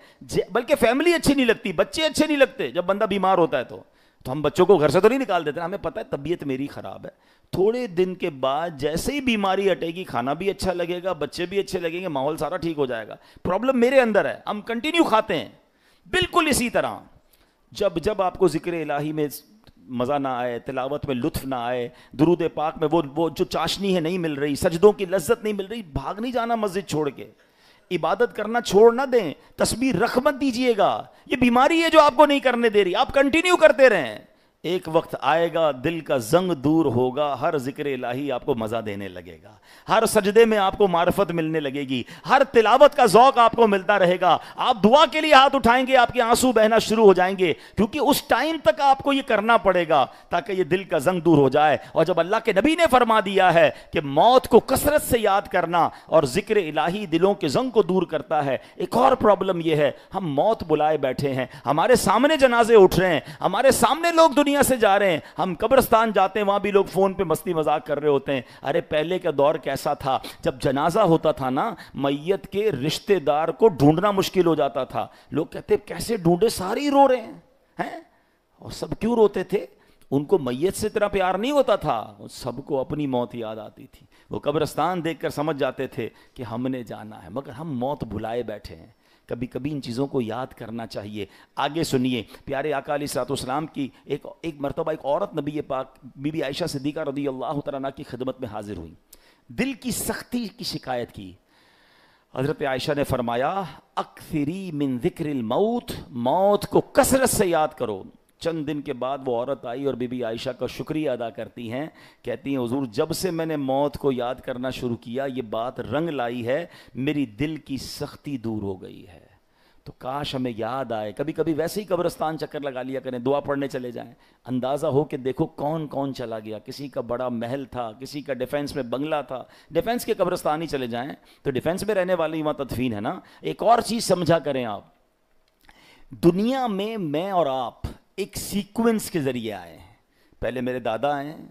بلکہ فیملی اچھی نہیں لگتی، بچے اچھے نہیں لگتے. جب بندہ بیمار ہوتا ہے تو ہم بچوں کو گھر سے تو نہیں نکال دیتے، ہمیں پتا ہے طبیعت میری خراب ہے. تھوڑے دن کے بعد جیسے ہی بیماری ہٹے گی، کھانا بھی اچھا لگے گا، بچے بھی اچھے لگیں گے، ماحول سارا ٹھیک ہو جائے گا. پرابلم میرے اندر ہے، ہم کنٹینیو کھاتے ہیں. بالکل اسی طرح جب آپ کو ذکر الہی میں مزہ نہ آئے، تلاوت میں لطف نہ آئے، درود پاک میں وہ جو چاشنی ہے نہیں مل رہی، سجدوں کی لذت نہیں مل رہی، بھاگ نہیں جانا مسجد چھوڑ کے. عبادت کرنا چھوڑ نہ دیں، تسبیح رکھ مت دیجیے گا. یہ بیماری ہے جو آپ کو نہیں کرنے دے رہی، آپ کنٹینیو کرتے رہیں. ایک وقت آئے گا دل کا زنگ دور ہوگا، ہر ذکر الہی آپ کو مزہ دینے لگے گا، ہر سجدے میں آپ کو معرفت ملنے لگے گی، ہر تلاوت کا ذوق آپ کو ملتا رہے گا، آپ دعا کے لیے ہاتھ اٹھائیں گے آپ کے آنسو بہنا شروع ہو جائیں گے، کیونکہ اس ٹائم تک آپ کو یہ کرنا پڑے گا تاکہ یہ دل کا زنگ دور ہو جائے۔ اور جب اللہ کے نبی نے فرما دیا ہے کہ موت کو کثرت سے یاد کرنا اور ذکر الہی دلوں کے زنگ کو دور کرتا ہے، ایک اور پرابلم یہ ہے ہم موت بلائے بیٹھے ہیں، ہمارے سامنے جنازے اٹھ رہے ہیں، ہمارے سامنے لوگ دنیا سے جا رہے ہیں، ہم قبرستان جاتے ہیں وہاں بھی لوگ فون پہ مستی مذاق کر رہے ہوتے ہیں۔ ارے پہلے کا دور کیسا تھا، جب جنازہ ہوتا تھا نا میت کے رشتہ دار کو ڈھونڈنا مشکل ہو جاتا تھا، لوگ کہتے کیسے ڈھونڈے، سارے ہی رو رہے ہیں، اور سب کیوں روتے تھے؟ ان کو میت سے اتنا پیار نہیں ہوتا تھا، سب کو اپنی موت یاد آتی تھی، وہ قبرستان دیکھ کر سمجھ جاتے تھے کہ ہم نے جانا ہے، مگر ہم موت بھلائے بیٹھے ہیں۔ کبھی کبھی ان چیزوں کو یاد کرنا چاہیے۔ آگے سنیے، پیارے آقا علیہ الصلوۃ والسلام کی ایک مرتبہ ایک عورت نبی پاک بی بی عائشہ صدیقہ رضی اللہ تعالیٰ عنہ کی خدمت میں حاضر ہوئی، دل کی سختی کی شکایت کی۔ حضرت عائشہ نے فرمایا اکثری من ذکر الموت، موت کو کثرت سے یاد کرو۔ چند دن کے بعد وہ عورت آئی اور بی بی عائشہ کا شکریہ ادا کرتی ہیں، کہتی ہیں حضور جب سے میں نے موت کو یاد کرنا شروع کیا یہ بات رنگ لائی ہے، میری دل کی سختی دور ہو گئی ہے۔ تو کاش ہمیں یاد آئے، کبھی کبھی ویسے ہی قبرستان چکر لگا لیا کریں، دعا پڑھنے چلے جائیں، اندازہ ہو کہ دیکھو کون کون چلا گیا، کسی کا بڑا محل تھا، کسی کا ڈیفینس میں بنگلہ تھا، ڈیفینس کے قبرستان ہی چلے جائیں تو ڈیفینس میں رہنے والے وہاں تدفین ہے نا۔ ایک اور چیز سمجھا کریں آپ، دنیا میں اور آپ ایک سیکوینس کے ذریعے آئے ہیں، پہلے میرے دادا آئے ہیں،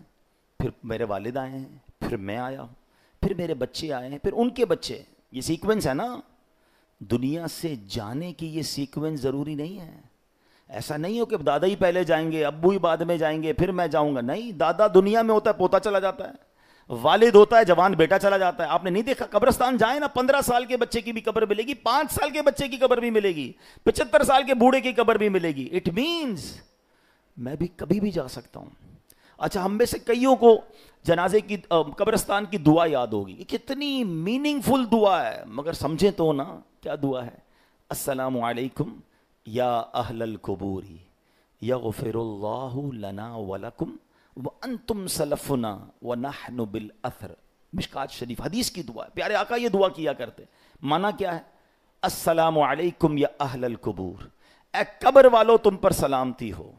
پھر میرے والد آئے ہیں، پھر میں آیا ہوں، پھر میرے بچے آئے ہیں، پھر ان کے بچے، یہ سیکوینس ہے نا۔ دنیا سے جانے کی یہ سیکوینس ضروری نہیں ہے، ایسا نہیں ہو کہ دادا ہی پہلے جائیں گے، ابو ہی بعد میں جائیں گے، پھر میں جاؤں گا، نہیں، دادا دنیا میں ہوتا ہے پوتا چلا جاتا ہے، والد ہوتا ہے جوان بیٹا چلا جاتا ہے۔ آپ نے نہیں دیکھا قبرستان جائیں نا، 15 سال کے بچے کی بھی قبر ملے گی، 5 سال کے بچے کی قبر بھی ملے گی، 75 سال کے بوڑھے کی قبر بھی ملے گی۔ اٹ مینز میں بھی کبھی بھی جا سکتا ہوں۔ اچھا، ہم میں سے کئیوں کو جنازے کی قبرستان کی دعا یاد ہوگی، یہ کتنی میننگ فل دعا ہے، مگر سمجھیں تو نا کیا دعا ہے؟ السلام علیکم یا اہل القبور یغفر اللہ لنا ولکم وانتم سلفنا ونحن بالاثر۔ مشکات شریف حدیث کی دعا ہے، پیارے آقا یہ دعا کیا کرتے۔ معنی کیا ہے؟ السلام علیکم یا اہل القبور، اے قبر والو تم پر سلامتی ہو۔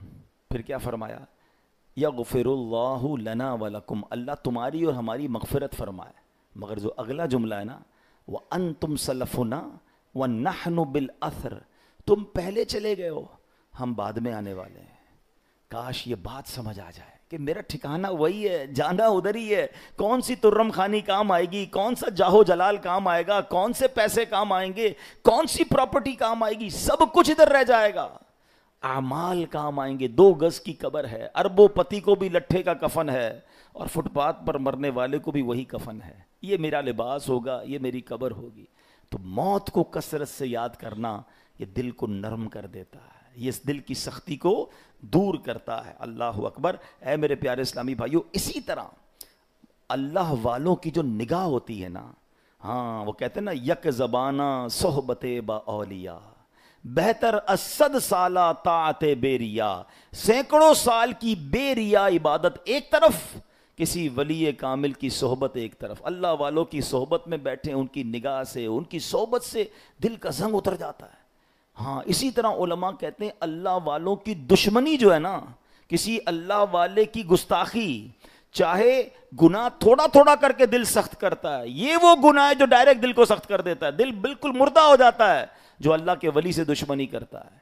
پھر کیا فرمایا؟ یغفر اللہ لنا ولکم، اللہ تمہاری اور ہماری مغفرت فرمائے۔ مگر جو اگلا جملہ ہے نا، وانتم سلفنا ونحن بالاثر، تم پہلے چلے گئے ہو، ہم بعد میں آنے والے ہیں۔ کاش یہ بات سمجھ آ جائے کہ میرا ٹھکانہ وہی ہے، جانا ادھر ہی ہے، کون سی ترم خانی کام آئے گی، کون سا جاہو جلال کام آئے گا، کون سے پیسے کام آئیں گے، کون سی پراپرٹی کام آئے گی، سب کچھ ادھر رہ جائے گا، اعمال کام آئیں گے۔ 2 گز کی قبر ہے، اربوں پتی کو بھی لٹھے کا کفن ہے، اور فٹ پاتھ پر مرنے والے کو بھی وہی کفن ہے، یہ میرا لباس ہوگا، یہ میری قبر ہوگی۔ تو موت کو کثرت سے یاد کرنا یہ دل کو نرم کر دیتا ہے، یہ اس دل کی سختی کو دور کرتا ہے۔ اللہ اکبر۔ اے میرے پیارے اسلامی بھائیو، اسی طرح اللہ والوں کی جو نگاہ ہوتی ہے نا، ہاں وہ کہتے ہیں نا یک زبانہ صحبت با اولیاء بہتر اسد سالہ طاعت بے ریا، سینکڑوں سال کی بے ریا عبادت ایک طرف، کسی ولی کامل کی صحبت ایک طرف۔ اللہ والوں کی صحبت میں بیٹھے، ان کی نگاہ سے، ان کی صحبت سے دل کا زنگ اتر جاتا ہے۔ ہاں اسی طرح علماء کہتے ہیں اللہ والوں کی دشمنی جو ہے نا، کسی اللہ والے کی گستاخی، چاہے گناہ تھوڑا تھوڑا کر کے دل سخت کرتا ہے، یہ وہ گناہ ہے جو ڈائریکٹ دل کو سخت کر دیتا ہے، دل بالکل مردہ ہو جاتا ہے جو اللہ کے ولی سے دشمنی کرتا ہے۔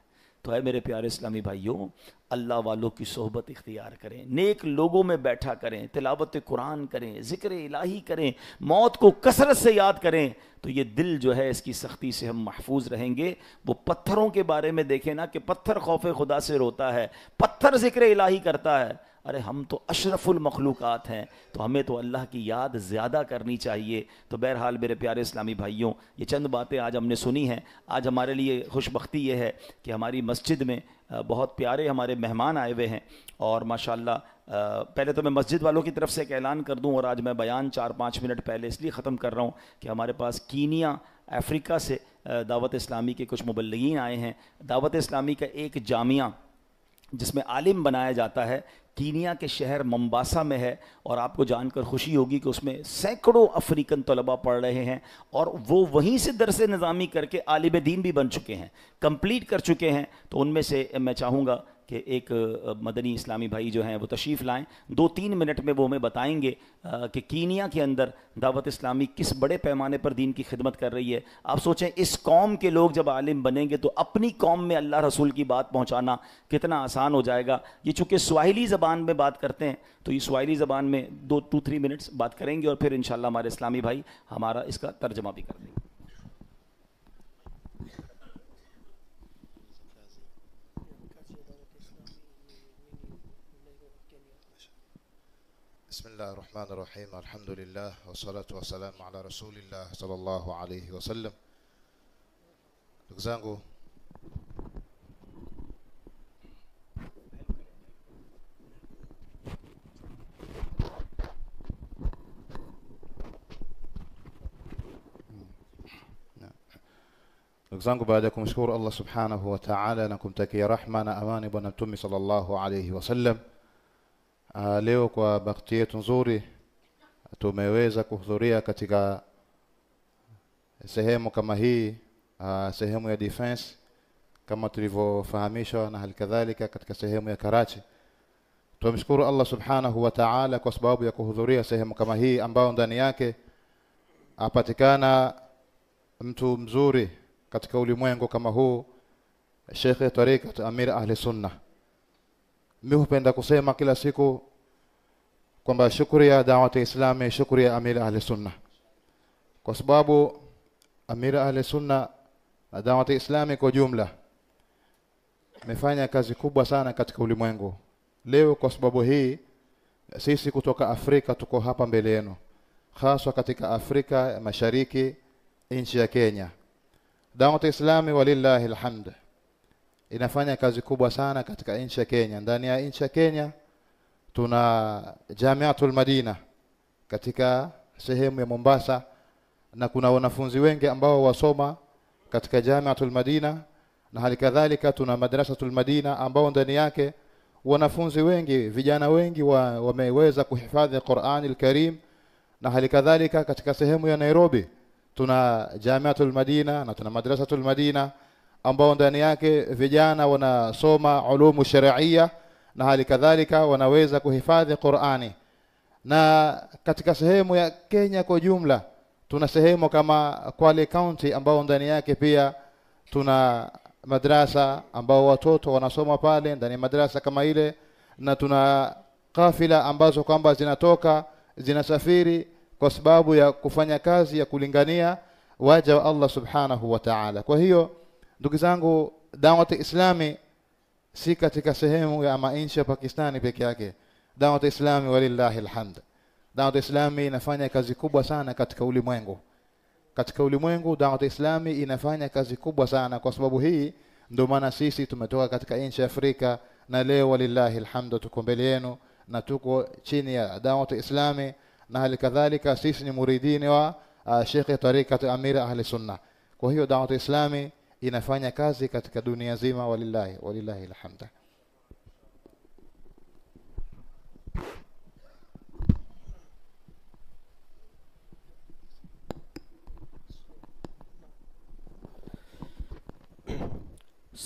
تو اے میرے پیارے اسلامی بھائیوں، اللہ والوں کی صحبت اختیار کریں، نیک لوگوں میں بیٹھا کریں، تلاوت قرآن کریں، ذکر الہی کریں، موت کو کثرت سے یاد کریں، تو یہ دل جو ہے اس کی سختی سے ہم محفوظ رہیں گے۔ وہ پتھروں کے بارے میں دیکھیں نا کہ پتھر خوف خدا سے روتا ہے، پتھر ذکر الہی کرتا ہے۔ ارے ہم تو اشرف المخلوقات ہیں، تو ہمیں تو اللہ کی یاد زیادہ کرنی چاہیے۔ تو بہرحال میرے پیارے اسلامی بھائیوں، یہ چند باتیں آج ہم نے سنی ہیں۔ آج ہمارے لیے خوش بختی یہ ہے کہ ہماری مسجد میں بہت پیارے ہمارے مہمان آئے ہوئے ہیں، اور ماشاءاللہ پہلے تو میں مسجد والوں کی طرف سے ایک اعلان کر دوں، اور آج میں بیان 4-5 منٹ پہلے اس لیے ختم کر رہا ہوں کہ ہمارے پاس کینیا، افریقہ سے دعوت اسلامی کے کچھ مبلغین آئے ہیں۔ دعوت اسلامی کا ایک جامعہ جس میں عالم بنایا جاتا ہے، کینیا کے شہر ممباسا میں ہے، اور آپ کو جان کر خوشی ہوگی کہ اس میں سینکڑوں افریقن طلباء پڑھ رہے ہیں، اور وہ وہیں سے درس نظامی کر کے عالم دین بھی بن چکے ہیں، کمپلیٹ کر چکے ہیں۔ تو ان میں سے میں چاہوں گا کہ ایک مدنی اسلامی بھائی جو ہیں وہ تشریف لائیں، 2-3 منٹ میں وہ ہمیں بتائیں گے کہ کینیا کے اندر دعوت اسلامی کس بڑے پیمانے پر دین کی خدمت کر رہی ہے۔ آپ سوچیں اس قوم کے لوگ جب عالم بنیں گے تو اپنی قوم میں اللہ رسول کی بات پہنچانا کتنا آسان ہو جائے گا۔ یہ چونکہ سواحلی زبان میں بات کرتے ہیں تو یہ سواحلی زبان میں 2-3 منٹس بات کریں گے، اور پھر انشاءاللہ ہمارے اسلامی بھائی ہمارا اس کا ترجمہ بھی کر دیں گے۔ بسم الله الرحمن الرحيم الحمد لله والصلاة والسلام على رسول الله صلى الله عليه وسلم. Ndugu zangu, baada ya kumshukuru Allah subhanahu wa ta'ala na kumtakia rahma na amani bwana Mtume sallallahu alayhi wasallam, leo kwa bahati yetu nzuri tumeweza kuhudhuria katika sehemu kama hii, sehemu ya defense kama tulivyofahamishwa, na halikadhalika katika sehemu ya Karachi. Tumshukuru Allah subhanahu wa ta'ala kwa sababu ya kuhudhuria sehemu kama hii ambao ndani yake apatikana mtu mzuri katika ulimwengu kama huu, Sheikh Tariqat Amir Ahli Sunnah. Mimi hupenda kusema kila siku kwamba shukuri ya da'wati Islami, shukuri ya Amir Ahli Sunnah, kwa sababu Amir Ahli Sunnah na da'wati Islami kwa jumla imefanya kazi kubwa sana katika ulimwengu. Leo kwa sababu hii sisi kutoka Afrika tuko hapa mbele yenu, hasa katika Afrika ya Mashariki, nchi ya Kenya. Da'wati Islami walillahi alhamd inafanya kazi kubwa sana katika nchi ya Kenya. Ndani ya nchi ya Kenya tuna Jamiatul Madina katika sehemu ya Mombasa, na kuna wanafunzi wengi ambao wasoma katika Jamiatul Madina, na halikadhalika tuna Madrasatul Madina ambao ndani yake wanafunzi wengi, vijana wengi wameweza kuhifadhi Qur'anil Karim. Na halikadhalika katika sehemu ya Nairobi tuna Jamiatul Madina na tuna Madrasatul Madina ambao ndani yake vijana wanasoma ulumu sharia, na halikadhalika wanaweza kuhifadhi Qur'ani. Na katika sehemu ya Kenya kwa jumla tuna sehemu kama Kwale County ambao ndani yake pia tuna madrasa ambao watoto wanasoma pale ndani ya madrasa kama ile, na tuna kafila ambazo kwamba zinasafiri kwa sababu ya kufanya kazi ya kulingania waja wa Allah subhanahu wa ta'ala. Kwa hiyo ndugu zangu, da'wati Islami si katika sehemu ya nchi ya Pakistani peke yake. Da'wati Islami walillahi alhamd, da'wati Islami inafanya kazi kubwa sana katika ulimwengu. Katika ulimwengu da'wati Islami inafanya kazi kubwa sana. Kwa sababu hii ndio maana sisi tumetoka katika nchi ya Afrika, na leo walillahi alhamd tuko mbele yenu na tuko chini ya da'wati Islami, na halikadhalika sisi ni muridini wa Sheikh Tariqat Amir Ahli Sunnah. Kwa hiyo da'wati Islami inafanya kazi katika dunia nzima, walillahi alhamd.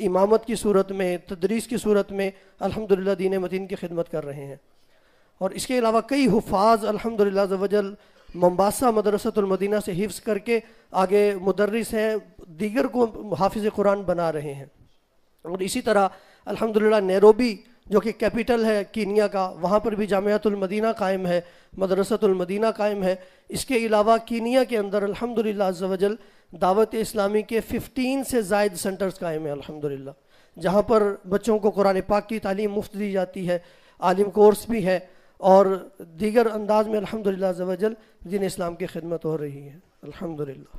امامت کی صورت میں، تدریس کی صورت میں الحمدللہ دین متین کی خدمت کر رہے ہیں۔ اور اس کے علاوہ کئی حفاظ الحمدللہ عز و جل ممباسا مدرسۃ المدینہ سے حفظ کر کے آگے مدرس ہیں، دیگر کو حافظ قرآن بنا رہے ہیں۔ اور اسی طرح الحمدللہ نیروبی جو کہ کیپٹل ہے کینیا کا، وہاں پر بھی جامعۃ المدینہ قائم ہے، مدرسۃ المدینہ قائم ہے۔ اس کے علاوہ کینیا کے اندر الحمدللہ عز و جل دعوت اسلامی کے 15 سے زائد سینٹرز قائم ہیں الحمدللہ، جہاں پر بچوں کو قرآن پاک کی تعلیم مفت دی جاتی ہے، عالم کورس بھی ہے، اور دیگر انداز میں الحمدللہ عز و جل دین اسلام کی خدمت ہو رہی ہے الحمدللہ۔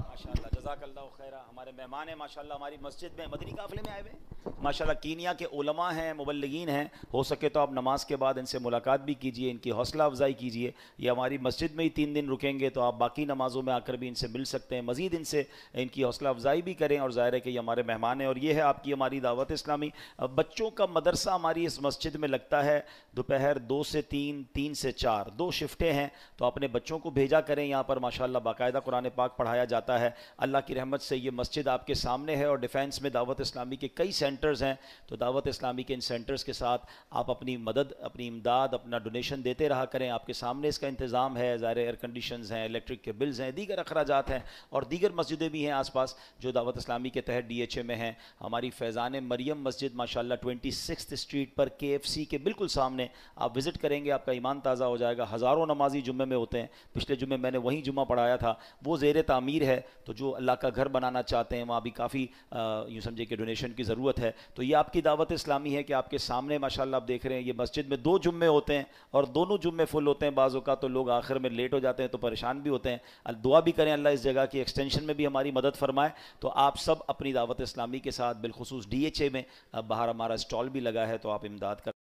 ماشاءاللہ جزاک اللہ خیرہ۔ ہمارے مہمان ہیں ماشاءاللہ ہماری مسجد میں، مدنی قافلے میں آئے ہوئے ہیں ماشاءاللہ، کینیا کے علماء ہیں، مبلغین ہیں، ہو سکے تو آپ نماز کے بعد ان سے ملاقات بھی کیجئے، ان کی حوصلہ افزائی کیجئے۔ یہ ہماری مسجد میں ہی 3 دن رکیں گے تو آپ باقی نمازوں میں آ کر بھی ان سے مل سکتے ہیں، مزید ان سے ان کی حوصلہ افزائی بھی کریں، اور ظاہر ہے کہ یہ ہمارے مہمان ہیں۔ اور یہ ہے آپ کی ہماری دعوت اسلامی بچوں کا مدرسہ ہماری اس مسجد میں لگتا ہے دوپہر 2 سے 3، 3 سے 4، 2 شفٹیں ہیں، تو اپنے بچوں کو بھیجا کریں یہاں پر ماشاءاللہ باقاعدہ قرآن پاک پڑھایا جاتا ہے۔ اللہ کی رحمت سے یہ مسجد آپ کے سامنے ہے، اور ڈیفینس میں دعوت اسلامی کے کئی سینٹرز ہیں، تو دعوت اسلامی کے ان سینٹرز کے ساتھ آپ اپنی مدد، اپنی امداد، اپنا ڈونیشن دیتے رہا کریں۔ آپ کے سامنے اس کا انتظام ہے، ظاہر ایئر کنڈیشنز ہیں، الیکٹرک کے بلز ہیں، دیگر اخراجات ہیں، اور دیگر مسجدیں بھی ہیں آس پاس جو دعوت اسلامی کے تحت ڈی ایچ اے میں ہیں۔ ہماری فیضان مریم مسجد ماشاءاللہ 26 اسٹریٹ پر KFC کے بالکل سامنے، آپ وزٹ کریں گے آپ کا ایمان تازہ ہو جائے گا۔ ہزاروں نمازی جمعے میں ہوتے ہیں، پچھلے جمعے میں نے وہیں جمعہ پڑھایا تھا، وہ زیر تعمیر ہے، تو جو اللہ کا گھر بنانا چاہتے ہیں وہاں بھی کافی یوں سمجھے کہ ڈونیشن کی ضرورت ہے، تو یہ آپ کی دعوت اسلامی ہے کہ آپ کے سامنے ماشاءاللہ آپ دیکھ رہے ہیں یہ مسجد میں 2 جمعے ہوتے ہیں، اور دونوں جمعے فل ہوتے ہیں، بعض اوقات تو لوگ آخر میں لیٹ ہو جاتے ہیں تو پریشان بھی ہوتے ہیں۔ دعا بھی کریں اللہ اس جگہ کی ایکسٹینشن میں بھی ہماری مدد فرمائے۔ تو آپ سب اپنی دعوت اسلامی کے ساتھ، بالخصوص DHA میں باہر ہمارا اسٹال بھی لگا ہے، تو آپ امداد کر